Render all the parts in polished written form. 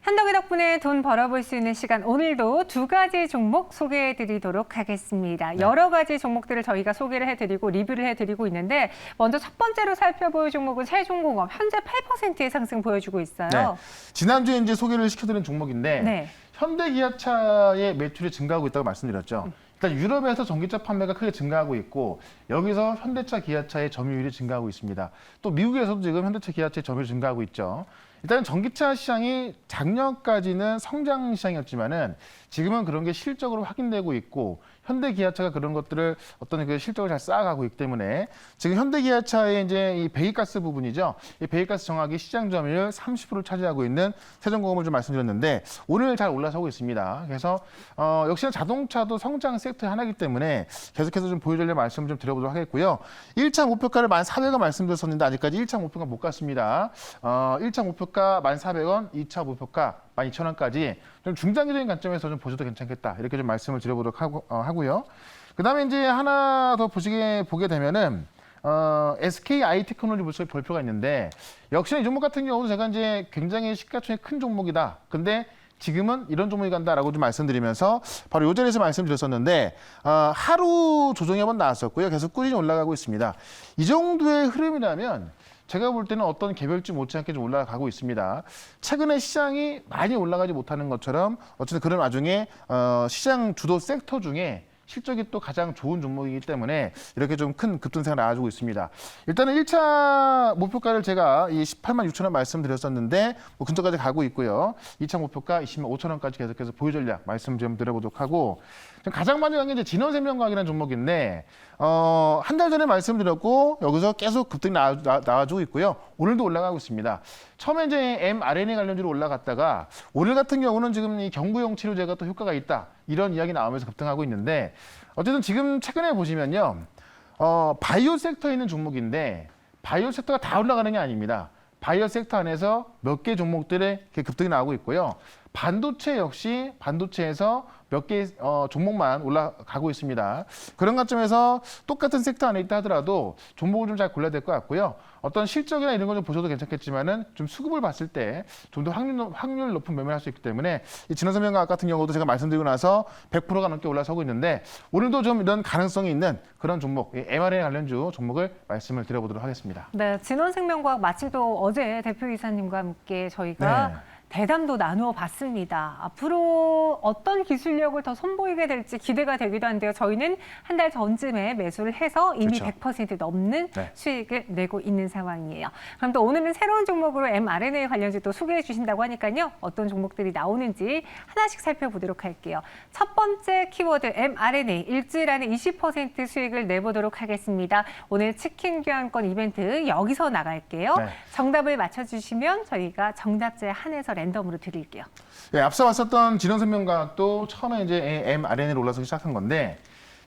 한덕이 덕분에 돈 벌어볼 수 있는 시간, 오늘도 두 가지 종목 소개해드리도록 하겠습니다. 네. 여러 가지 종목들을 저희가 소개를 해드리고 리뷰를 해드리고 있는데 먼저 첫 번째로 살펴볼 종목은 세종공업, 현재 8%의 상승 보여주고 있어요. 네. 지난주에 이제 소개를 시켜드린 종목인데 네. 현대기아차의 매출이 증가하고 있다고 말씀드렸죠. 일단 유럽에서 전기차 판매가 크게 증가하고 있고 여기서 현대차, 기아차의 점유율이 증가하고 있습니다. 또 미국에서도 지금 현대차, 기아차의 점유율이 증가하고 있죠. 일단 전기차 시장이 작년까지는 성장 시장이었지만은 지금은 그런 게 실적으로 확인되고 있고 현대 기아차가 그런 것들을 어떤 그 실적을 잘 쌓아가고 있기 때문에 지금 현대 기아차의 이제 이 배기가스 부분이죠. 이 배기가스 정확히 시장 점유율 30%를 차지하고 있는 세종공업을 좀 말씀드렸는데 오늘 잘 올라서고 있습니다. 그래서 역시나 자동차도 성장 섹터 하나이기 때문에 계속해서 좀 보여드릴 말씀을 좀 드려보도록 하겠고요. 1차 목표가를 1,400원 말씀드렸었는데 아직까지 1차 목표가 못 갔습니다. 1차 목표가 1,400원, 2차 목표가 12,000원까지 좀 중장기적인 관점에서 좀 보셔도 괜찮겠다. 이렇게 좀 말씀을 드려보도록 하고요. 그다음에 이제 하나 더 보게 되면은 SK 아이테크놀로지 볼표가 있는데 역시나 이 종목 같은 경우도 제가 이제 굉장히 시가총액 큰 종목이다. 근데 지금은 이런 종목이 간다라고 좀 말씀드리면서 바로 이 자리에서 말씀드렸었는데 하루 조정이 한번 나왔었고요. 계속 꾸준히 올라가고 있습니다. 이 정도의 흐름이라면 제가 볼 때는 어떤 개별주 못지않게 좀 올라가고 있습니다. 최근에 시장이 많이 올라가지 못하는 것처럼 어쨌든 그런 와중에 시장 주도 섹터 중에 실적이 또 가장 좋은 종목이기 때문에 이렇게 좀 큰 급등세가 나와주고 있습니다. 일단은 1차 목표가를 제가 이 18만 6천 원 말씀드렸었는데 뭐 근처까지 가고 있고요. 2차 목표가 20만 5천 원까지 계속해서 보유 전략 말씀 좀 드려보도록 하고 가장 많이 간 게 이제 진원생명과학이라는 종목인데 한 달 전에 말씀드렸고 여기서 계속 급등이 나와주고 있고요. 오늘도 올라가고 있습니다. 처음에 이제 mRNA 관련주로 올라갔다가 오늘 같은 경우는 지금 이 경구용 치료제가 또 효과가 있다. 이런 이야기 나오면서 급등하고 있는데 어쨌든 지금 최근에 보시면요. 바이오 섹터에 있는 종목인데 바이오 섹터가 다 올라가는 게 아닙니다. 바이오 섹터 안에서 몇 개 종목들의 급등이 나오고 있고요. 반도체 역시 반도체에서 몇 개 종목만 올라가고 있습니다. 그런 관점에서 똑같은 sek터 안에 있다 하더라도 종목을 좀 잘 골라야 될 것 같고요. 어떤 실적이나 이런 걸 좀 보셔도 괜찮겠지만은 좀 수급을 봤을 때 좀 더 확률 높은 매매를 할 수 있기 때문에 이 진원생명과학 같은 경우도 제가 말씀드리고 나서 100%가 넘게 올라서고 있는데 오늘도 좀 이런 가능성이 있는 그런 종목, mRNA 관련주 종목을 말씀을 드려보도록 하겠습니다. 네, 진원생명과학 마침 또 어제 대표이사님과 함께 저희가 네. 대담도 나누어 봤습니다. 앞으로 어떤 기술력을 더 선보이게 될지 기대가 되기도 한데요. 저희는 한 달 전쯤에 매수를 해서 이미 그렇죠. 100% 넘는 네. 수익을 내고 있는 상황이에요. 그럼 또 오늘은 새로운 종목으로 mRNA 관련주 또 소개해 주신다고 하니까요. 어떤 종목들이 나오는지 하나씩 살펴보도록 할게요. 첫 번째 키워드 mRNA 일주일 안에 20% 수익을 내보도록 하겠습니다. 오늘 치킨 교환권 이벤트 여기서 나갈게요. 네. 정답을 맞춰주시면 저희가 정답자에 한해서 랜덤으로 드릴게요. 네, 앞서 왔었던 진원생명과학도 처음에 이제 mRNA로 올라서기 시작한 건데,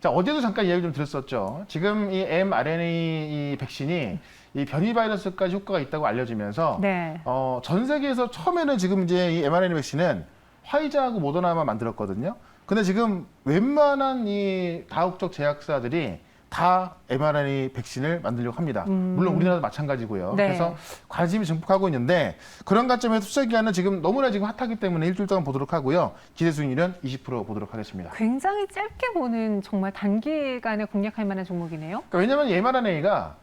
자, 어제도 잠깐 이야기 좀 드렸었죠. 지금 이 mRNA 이 백신이 이 변이 바이러스까지 효과가 있다고 알려지면서, 네. 전 세계에서 처음에는 지금 이제 이 mRNA 백신은 화이자하고 모더나만 만들었거든요. 근데 지금 웬만한 이 다국적 제약사들이 다 mRNA 백신을 만들려고 합니다. 물론 우리나라도 마찬가지고요. 네. 그래서 관심이 증폭하고 있는데 그런 관점에서 투자 기간은 지금 너무나 지금 핫하기 때문에 일주일 동안 보도록 하고요. 기대 수익률은 20% 보도록 하겠습니다. 굉장히 짧게 보는 정말 단기간에 공략할 만한 종목이네요. 그러니까 왜냐하면 mRNA가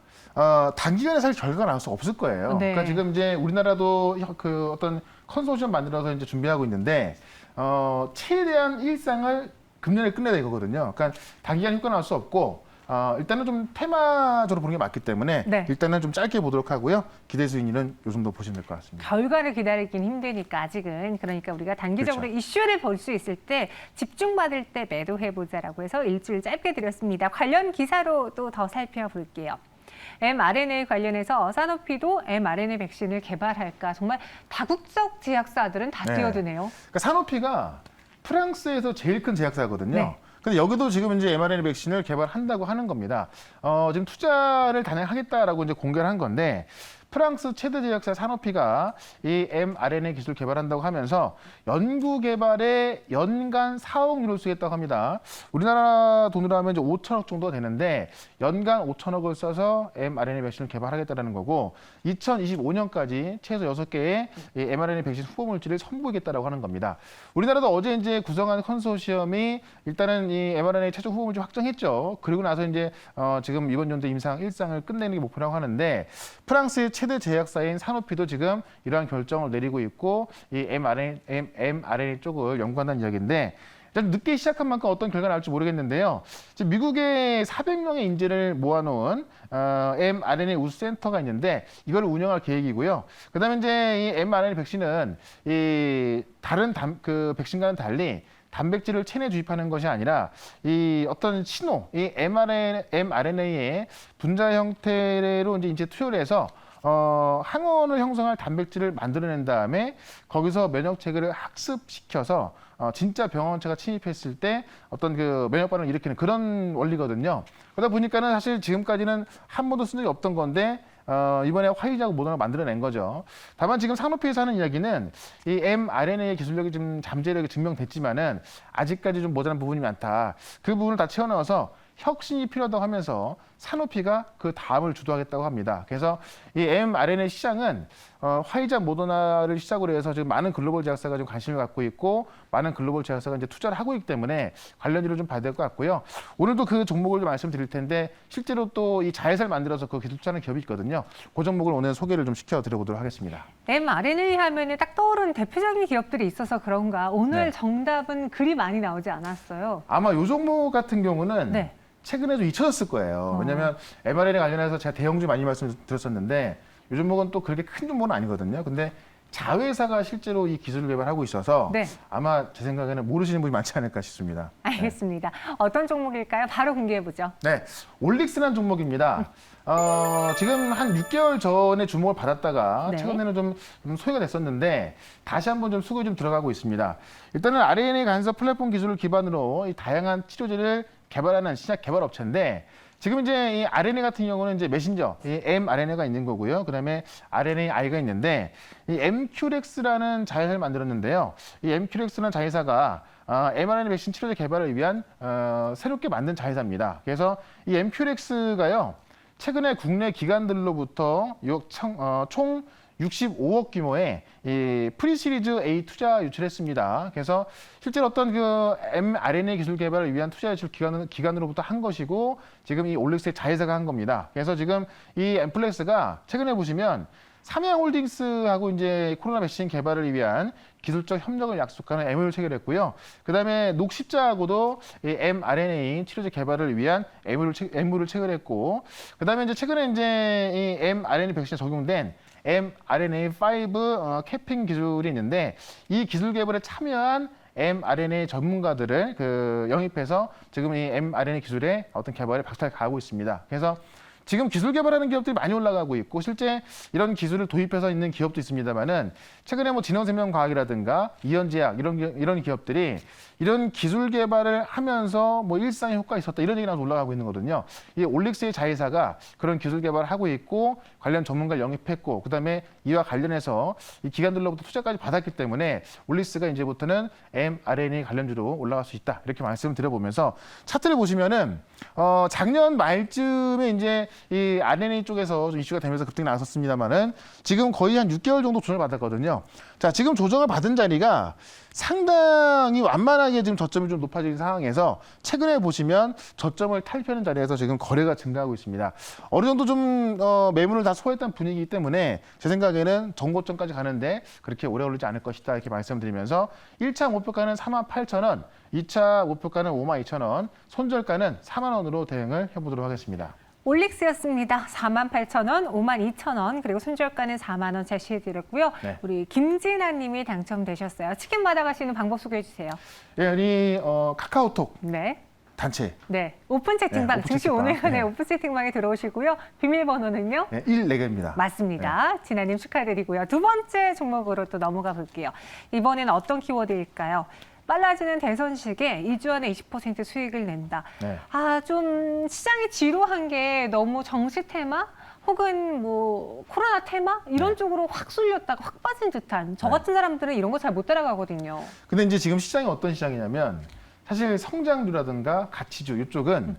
단기간에 사실 결과가 나올 수 없을 거예요. 네. 그러니까 지금 이제 우리나라도 그 어떤 컨소시엄 만들어서 이제 준비하고 있는데 최대한 일상을 금년에 끝내야 이거거든요. 그러니까 단기간 효과 나올 수 없고 일단은 좀 테마적으로 보는 게 맞기 때문에 네. 일단은 좀 짧게 보도록 하고요. 기대 수익률은 이 정도 보시면 될 것 같습니다. 결과를 기다리긴 힘드니까 아직은. 그러니까 우리가 단기적으로 그렇죠. 이슈를 볼 수 있을 때 집중받을 때 매도해보자라고 해서 일주일 짧게 드렸습니다. 관련 기사로 또 더 살펴볼게요. mRNA 관련해서 사노피도 mRNA 백신을 개발할까 정말 다국적 제약사들은 다 네. 뛰어드네요. 그러니까 사노피가 프랑스에서 제일 큰 제약사거든요. 네. 근데 여기도 지금 이제 mRNA 백신을 개발한다고 하는 겁니다. 지금 투자를 단행하겠다라고 이제 공개를 한 건데 프랑스 최대 제약사 사노피가 이 mRNA 기술 개발한다고 하면서 연구 개발에 연간 4억 유로를 쓰겠다고 합니다. 우리나라 돈으로 하면 이제 5천억 정도 되는데 연간 5천억을 써서 mRNA 백신을 개발하겠다는 거고 2025년까지 최소 6개의 이 mRNA 백신 후보 물질을 선보이겠다라고 하는 겁니다. 우리나라도 어제 이제 구성한 컨소시엄이 일단은 이 mRNA 최종 후보 물질 확정했죠. 그리고 나서 이제 지금 이번 연도 임상 1상을 끝내는 게 목표라고 하는데 프랑스의 최대 제약사인 사노피도 지금 이러한 결정을 내리고 있고 이 mRNA 쪽을 연구한다는 이야기인데 일단 늦게 시작한 만큼 어떤 결과가 나올지 모르겠는데요. 지금 미국에 400명의 인재를 모아놓은 mRNA 우수센터가 있는데 이걸 운영할 계획이고요. 그다음에 이제 이 mRNA 백신은 이 다른 그 백신과는 달리 단백질을 체내 주입하는 것이 아니라 이 어떤 신호, 이 mRNA의 분자 형태로 이제 인체 투여를 해서 항원을 형성할 단백질을 만들어낸 다음에 거기서 면역 체계를 학습시켜서 진짜 병원체가 침입했을 때 어떤 그 면역 반응을 일으키는 그런 원리거든요. 그러다 보니까는 사실 지금까지는 한 번도 쓴 적이 없던 건데 이번에 화이자하고 모더나가 만들어낸 거죠. 다만 지금 산오피에서 하는 이야기는 이 mRNA의 기술력이 좀 잠재력이 증명됐지만은 아직까지 좀 모자란 부분이 많다. 그 부분을 다 채워넣어서 혁신이 필요하다고 하면서 산오피가 그 다음을 주도하겠다고 합니다. 그래서 이 mRNA 시장은 화이자, 모더나를 시작으로 해서 지금 많은 글로벌 제약사가 좀 관심을 갖고 있고 많은 글로벌 제약사가 이제 투자를 하고 있기 때문에 관련주를 좀 봐야 될 것 같고요. 오늘도 그 종목을 좀 말씀드릴 텐데 실제로 또 이 자회사를 만들어서 그 기술 투자하는 기업이 있거든요. 그 종목을 오늘 소개를 좀 시켜드려보도록 하겠습니다. mRNA 하면은 딱 떠오르는 대표적인 기업들이 있어서 그런가 오늘 네. 정답은 그리 많이 나오지 않았어요. 아마 이 종목 같은 경우는 네. 최근에 좀 잊혀졌을 거예요. 왜냐하면 mRNA 관련해서 제가 대형주 많이 말씀드렸었는데 이 종목은 또 그렇게 큰 종목은 아니거든요. 근데 자회사가 실제로 이 기술을 개발하고 있어서 네. 아마 제 생각에는 모르시는 분이 많지 않을까 싶습니다. 알겠습니다. 어떤 종목일까요? 바로 공개해보죠. 네, 올릭스라는 종목입니다. 지금 한 6개월 전에 주목을 받았다가 네. 최근에는 좀 소외가 됐었는데 다시 한번 좀 수급이 좀 들어가고 있습니다. 일단은 RNA 간섭 플랫폼 기술을 기반으로 이 다양한 치료제를 개발하는 신약 개발 업체인데 지금 이제 이 RNA 같은 경우는 이제 메신저, 이 mRNA가 있는 거고요. 그다음에 RNAi가 있는데 이 MQRX라는 자회사를 만들었는데요. 이 MQRX라는 자회사가 mRNA 백신 치료제 개발을 위한 새롭게 만든 자회사입니다. 그래서 이 MQRX가요. 최근에 국내 기관들로부터 총 65억 규모의 이 프리시리즈 A 투자 유치했습니다. 그래서 실제로 어떤 그 mRNA 기술 개발을 위한 투자 유치 기관으로부터 한 것이고 지금 이 올릭스의 자회사가 한 겁니다. 그래서 지금 이 엠플렉스가 최근에 보시면 삼양홀딩스하고 이제 코로나 백신 개발을 위한 기술적 협력을 약속하는 MOU를 체결했고요. 그다음에 녹십자하고도 이 mRNA 치료제 개발을 위한 MOU를 체결했고, 그다음에 이제 최근에 이제 이 mRNA 백신에 적용된 mRNA5 캐핑 기술이 있는데 이 기술 개발에 참여한 mRNA 전문가들을 영입해서 지금 이 mRNA 기술의 어떤 개발에 박차를 가하고 있습니다. 그래서 지금 기술 개발하는 기업들이 많이 올라가고 있고 실제 이런 기술을 도입해서 있는 기업도 있습니다만은 최근에 뭐 진원생명과학이라든가 이현제약 이런 기업들이 이런 기술 개발을 하면서 뭐 일상에 효과가 있었다 이런 얘기 나와서 올라가고 있는 거거든요. 이 올릭스의 자회사가 그런 기술 개발을 하고 있고 관련 전문가를 영입했고 그다음에 이와 관련해서 이 기관들로부터 투자까지 받았기 때문에 올릭스가 이제부터는 mRNA 관련주로 올라갈 수 있다 이렇게 말씀을 드려보면서 차트를 보시면은 작년 말쯤에 이제 이 RNA 쪽에서 좀 이슈가 되면서 급등이 나왔었습니다만은 지금 거의 한 6개월 정도 조정을 받았거든요. 자, 지금 조정을 받은 자리가 상당히 완만하게 지금 저점이 좀 높아진 상황에서 최근에 보시면 저점을 탈피하는 자리에서 지금 거래가 증가하고 있습니다. 어느 정도 좀 매물을 다 소화했던 분위기이기 때문에 제 생각에는 정고점까지 가는데 그렇게 오래 걸리지 않을 것이다 이렇게 말씀드리면서 1차 목표가는 48,000원, 2차 목표가는 52,000원, 손절가는 4만 원으로 대응을 해보도록 하겠습니다. 올릭스였습니다. 48,000원, 52,000원, 그리고 손절가는 4만 원 제시해드렸고요. 네. 우리 김진아 님이 당첨되셨어요. 치킨 받아가시는 방법 소개해 주세요. 예, 우리 카카오톡 네. 단체 네. 오픈 채팅방, 오픈 증시 채팅방. 오늘간의 네. 오픈 채팅방에 들어오시고요. 비밀번호는요? 1,4개입니다. 맞습니다. 진아님 축하드리고요. 두 번째 종목으로 또 넘어가 볼게요. 이번에는 어떤 키워드일까요? 빨라지는 대선 시기에 2주 안에 20% 수익을 낸다. 네. 좀 시장이 지루한 게 너무 정시 테마 혹은 뭐 코로나 테마 이런 네. 쪽으로 확 쏠렸다가 확 빠진 듯한 저 네. 같은 사람들은 이런 거 잘 못 따라가거든요. 근데 이제 지금 시장이 어떤 시장이냐면 사실 성장주라든가 가치주 이쪽은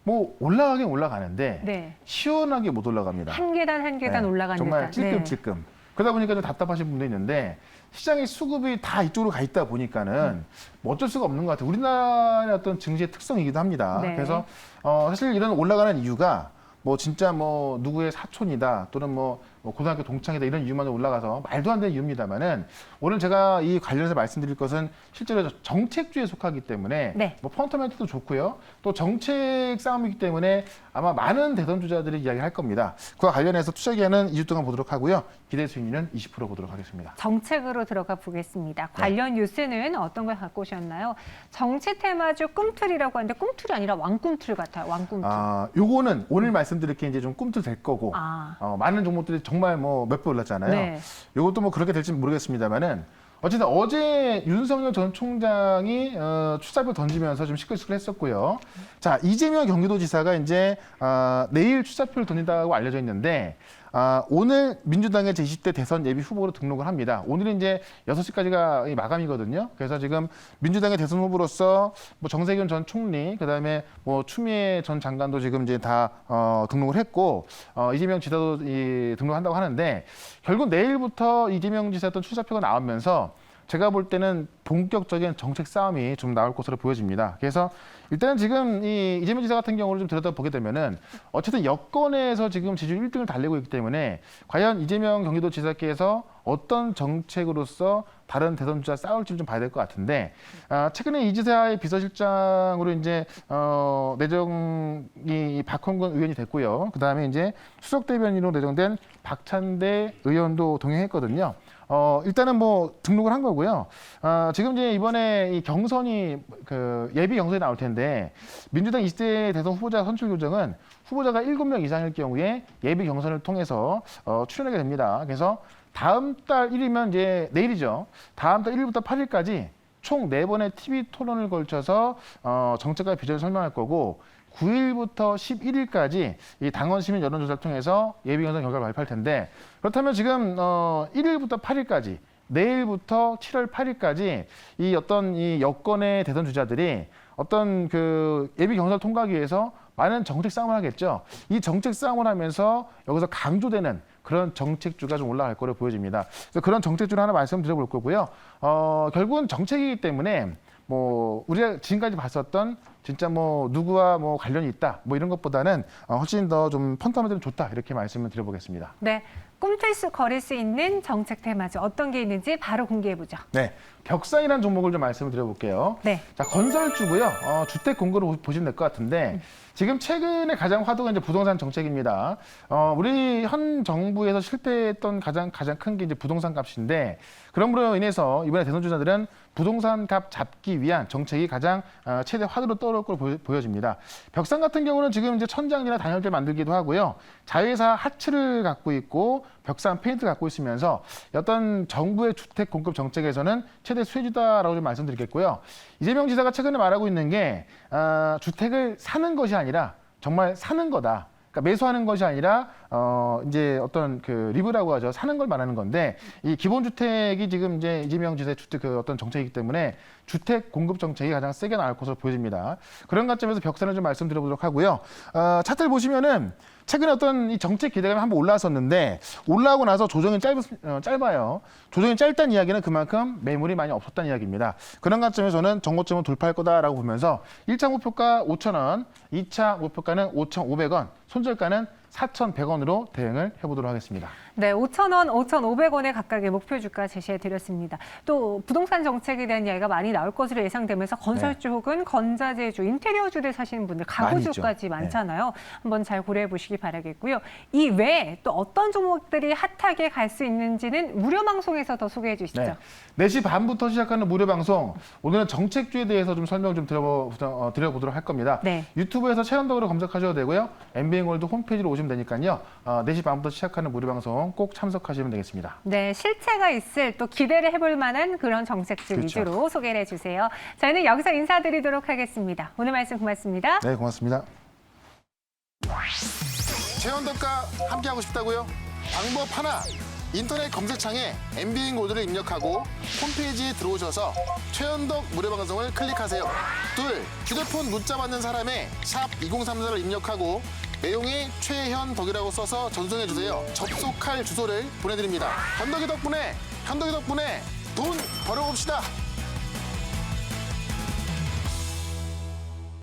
뭐 올라가긴 올라가는데 네. 시원하게 못 올라갑니다. 한 계단 한 계단 네, 올라가는 정말 듯한. 네. 찔끔찔끔. 그러다 보니까 좀 답답하신 분도 있는데 시장의 수급이 다 이쪽으로 가 있다 보니까는 뭐 어쩔 수가 없는 것 같아요. 우리나라의 어떤 증시의 특성이기도 합니다. 네. 그래서 사실 이런 올라가는 이유가 뭐 진짜 뭐 누구의 사촌이다 또는 뭐 고등학교 동창이다 이런 이유만 올라가서 말도 안 되는 이유입니다만은 오늘 제가 이 관련해서 말씀드릴 것은 실제로 정책주에 속하기 때문에 네. 뭐 펀더멘트도 좋고요. 또 정책 싸움이기 때문에 아마 많은 대선주자들이 이야기할 겁니다. 그와 관련해서 투자 기간은 2주 동안 보도록 하고요. 기대 수익률은 20% 보도록 하겠습니다. 정책으로 들어가 보겠습니다. 관련 뉴스는 어떤 걸 갖고 오셨나요? 정치 테마주 꿈틀이라고 하는데 꿈틀이 아니라 왕꿈틀 같아요. 왕꿈틀. 요거는 오늘 말씀드릴 게 이제 좀 꿈틀 될 거고 많은 종목들이 정말 뭐 몇 배 올랐잖아요. 네. 요것도 뭐 그렇게 될지 모르겠습니다만은 어쨌든 어제 윤석열 전 총장이 출사표 던지면서 좀 시끌시끌했었고요. 자, 이재명 경기도지사가 이제 내일 출사표를 던진다고 알려져 있는데 오늘 민주당의 제20대 대선 예비 후보로 등록을 합니다. 오늘은 이제 6시까지가 마감이거든요. 그래서 지금 민주당의 대선 후보로서 뭐 정세균 전 총리, 그다음에 뭐 추미애 전 장관도 지금 이제 다 등록을 했고 이재명 지사도 등록한다고 하는데 결국 내일부터 이재명 지사 어떤 출사표가 나오면서 제가 볼 때는 본격적인 정책 싸움이 좀 나올 것으로 보여집니다. 그래서 일단은 지금 이 이재명 지사 같은 경우를 좀 들여다보게 되면은 어쨌든 여권에서 지금 지지율 1등을 달리고 있기 때문에 과연 이재명 경기도지사께서 어떤 정책으로서 다른 대선 주자 싸울지 좀 봐야 될 것 같은데 최근에 이 지사의 비서실장으로 이제 내정이 박홍근 의원이 됐고요. 그 다음에 이제 수석 대변인으로 내정된 박찬대 의원도 동행했거든요. 일단은 뭐 등록을 한 거고요. 지금 이제 이번에 이 경선이 예비 경선이 나올 텐데 민주당 20대 대선 후보자 선출 규정은 후보자가 7명 이상일 경우에 예비 경선을 통해서 출연하게 됩니다. 그래서 다음 달 1일이면 이제 내일이죠. 다음 달 1일부터 8일까지 총 4번의 TV 토론을 걸쳐서 정책과 비전을 설명할 거고 9일부터 11일까지 이 당원 시민 여론조사를 통해서 예비 경선 결과를 발표할 텐데 그렇다면 지금 1일부터 8일까지 내일부터 7월 8일까지 이 어떤 이 여권의 대선 주자들이 어떤 그 예비 경선을 통과하기 위해서 많은 정책 싸움을 하겠죠. 이 정책 싸움을 하면서 여기서 강조되는 그런 정책주가 좀 올라갈 거로 보여집니다. 그래서 그런 정책주를 하나 말씀드려볼 거고요. 결국은 정책이기 때문에 뭐 우리가 지금까지 봤었던 진짜 뭐 누구와 뭐 관련이 있다 뭐 이런 것보다는 훨씬 더 좀 펀더멘털이 좋다 이렇게 말씀을 드려보겠습니다. 네, 꿈틀 수 거릴 수 있는 정책 테마주 어떤 게 있는지 바로 공개해 보죠. 네, 벽상이라는 종목을 좀 말씀을 드려볼게요. 네. 자, 건설주고요. 주택 공급으로 보시면 될 것 같은데 지금 최근에 가장 화두가 이제 부동산 정책입니다. 우리 현 정부에서 실패했던 가장 큰 게 이제 부동산 값인데 그럼으로 인해서 이번에 대선 주자들은 부동산 값 잡기 위한 정책이 가장 최대 화두로 떠오를 걸로 보여집니다. 벽상 같은 경우는 지금 이제 천장이나 단열재 만들기도 하고요. 자회사 하츠를 갖고 있고 벽상 페인트 갖고 있으면서 어떤 정부의 주택 공급 정책에서는 최대 수혜주다라고 좀 말씀드리겠고요. 이재명 지사가 최근에 말하고 있는 게 주택을 사는 것이 아니라 정말 사는 거다. 그러니까 매수하는 것이 아니라 이제 어떤 그 리브라고 하죠. 사는 걸 말하는 건데 이 기본 주택이 지금 이제 이재명 지사의 주택 그 어떤 정책이기 때문에 주택 공급 정책이 가장 세게 나올 것으로 보여집니다. 그런 관점에서 벽산을 좀 말씀드려보도록 하고요. 차트를 보시면은 최근에 어떤 이 정책 기대감이 한번 올라왔었는데 올라오고 나서 조정이 짧아요. 조정이 짧다는 이야기는 그만큼 매물이 많이 없었다는 이야기입니다. 그런 관점에서 저는 정고점을 돌파할 거다라고 보면서 1차 목표가 5,000원, 2차 목표가는 5,500원, 손절가는 4,100원으로 대응을 해보도록 하겠습니다. 네, 5,000원, 5,500원에 각각의 목표 주가 제시해 드렸습니다. 또 부동산 정책에 대한 이야기가 많이 나올 것으로 예상되면서 건설주 혹은 건자재주, 인테리어주들 사시는 분들, 가구주까지 많잖아요. 한번 잘 고려해 보시기 바라겠고요. 이 외에 또 어떤 종목들이 핫하게 갈 수 있는지는 무료 방송에서 더 소개해 주시죠. 네. 4시 반부터 시작하는 무료 방송, 오늘은 정책주에 대해서 좀 설명 좀 드려보도록 할 겁니다. 네. 유튜브에서 최연덕으로 검색하셔도 되고요. MBN월드 홈페이지로 오시면 되니까요. 4시 반부터 시작하는 무료 방송 꼭 참석하시면 되겠습니다. 네, 실체가 있을 또 기대를 해볼 만한 그런 정책들 그렇죠. 위주로 소개를 해주세요. 저희는 여기서 인사드리도록 하겠습니다. 오늘 말씀 고맙습니다. 네, 고맙습니다. 최현덕과 함께하고 싶다고요? 방법 하나. 인터넷 검색창에 MBN 코드를 입력하고 홈페이지에 들어오셔서 최현덕 무료방송을 클릭하세요. 둘, 휴대폰 문자 받는 사람에 샵 2034를 입력하고 내용에 최현덕이라고 써서 전송해주세요. 접속할 주소를 보내드립니다. 현덕이 덕분에 돈 벌어봅시다.